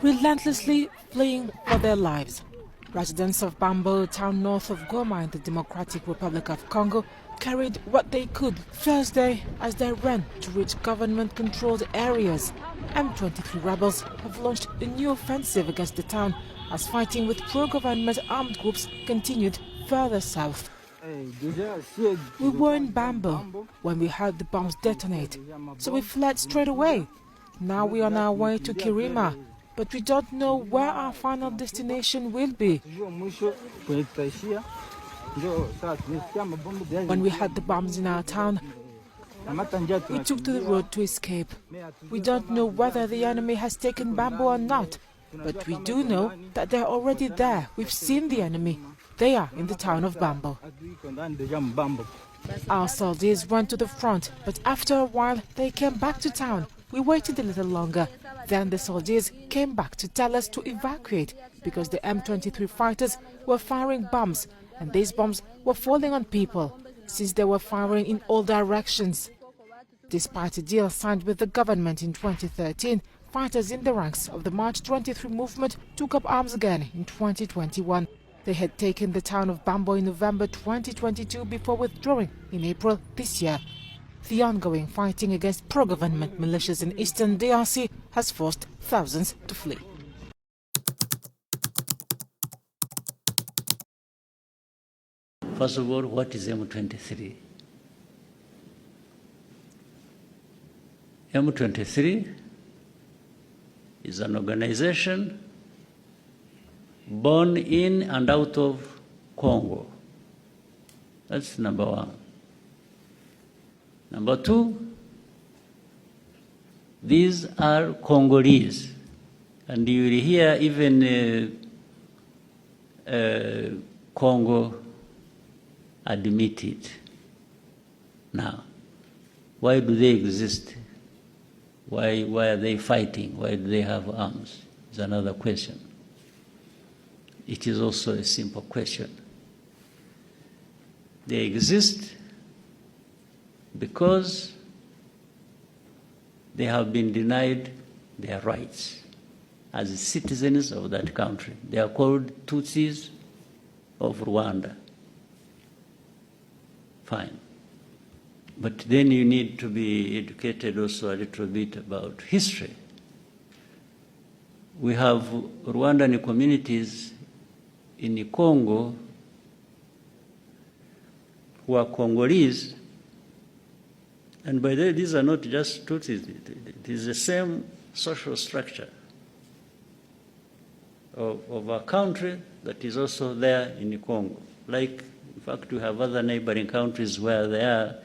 relentlessly fleeing for their lives. Residents of Bambo, town north of Goma in the Democratic Republic of Congo, carried what they could Thursday as they ran to reach government-controlled areas. M23 rebels have launched a new offensive against the town as fighting with pro-government armed groups continued further south. We were in Bambo when we heard the bombs detonate, so we fled straight away. Now we are on our way to Kirima, but we don't know where our final destination will be. When we had the bombs in our town, we took to the road to escape. We don't know whether the enemy has taken Bambo or not, but we do know that they're already there. We've seen the enemy. They are in the town of Bambo. Our soldiers went to the front, but after a while they came back to town. We waited a little longer. Then the soldiers came back to tell us to evacuate because the M23 fighters were firing bombs, and these bombs were falling on people since they were firing in all directions. Despite a deal signed with the government in 2013, fighters in the ranks of the March 23 movement took up arms again in 2021. They had taken the town of Bambo in November 2022 before withdrawing in April this year. The ongoing fighting against pro-government militias in eastern DRC has forced thousands to flee. First of all, what is M23? M23 is an organization born in and out of Congo. That's number one. Number two, these are Congolese. And you will hear even Congo admit it. Now, why do they exist? Why are they fighting? Why do they have arms? Is another question. It is also a simple question. They exist because they have been denied their rights as citizens of that country. They are called Tutsis of Rwanda. Fine. But then you need to be educated also a little bit about history. We have Rwandan communities in Congo who are Congolese, and by the way, these are not just Tutsis, it is the same social structure of a country that is also there in Congo. Like, in fact, we have other neighboring countries where they are,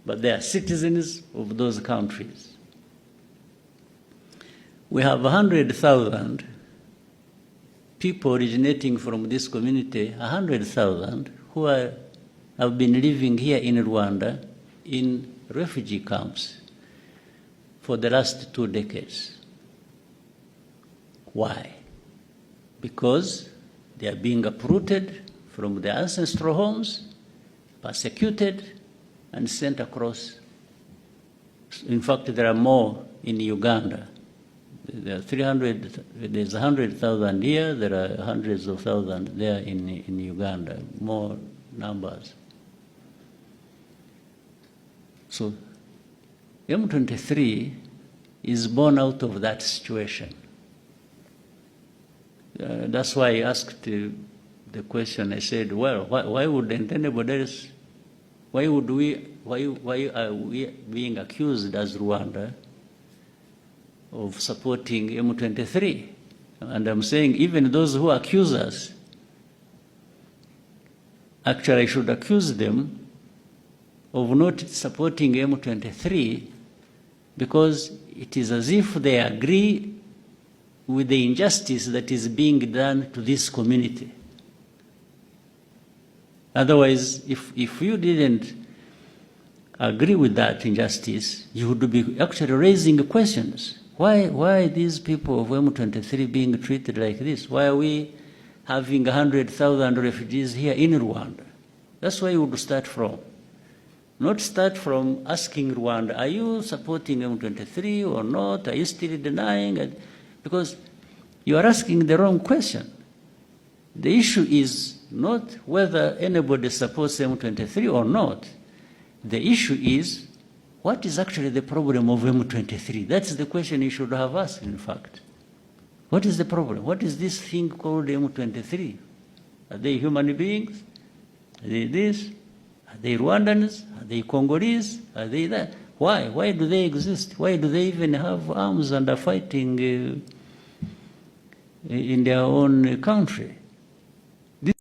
but they are citizens of those countries. We have 100,000 people originating from this community, 100,000 who have been living here in Rwanda in refugee camps for the last 2 decades. Why? Because they are being uprooted from their ancestral homes, persecuted, and sent across. In fact, there are more in Uganda. There are 300, there's 100,000 here, there are hundreds of thousands there in Uganda, more numbers. So M23 is born out of that situation. That's why I asked the question. I said, well, why wouldn't anybody else, why are we being accused as Rwanda of supporting M23? And I'm saying even those who accuse us, actually I should accuse them of not supporting M23 because it is as if they agree with the injustice that is being done to this community. Otherwise, if you didn't agree with that injustice, you would be actually raising questions. Why these people of M23 being treated like this? Why are we having 100,000 refugees here in Rwanda? That's where you would start from. Not start from asking Rwanda, are you supporting M23 or not? Are you still denying it? Because You are asking the wrong question. The issue is not whether anybody supports M23 or not. The issue is, what is actually the problem of M23? That's the question you should have asked, in fact. What is the problem? What is this thing called M23? Are they human beings? Are they this? Are they Rwandans? Are they Congolese? Are they that? Why? Why do they exist? Why do they even have arms and are fighting in their own country?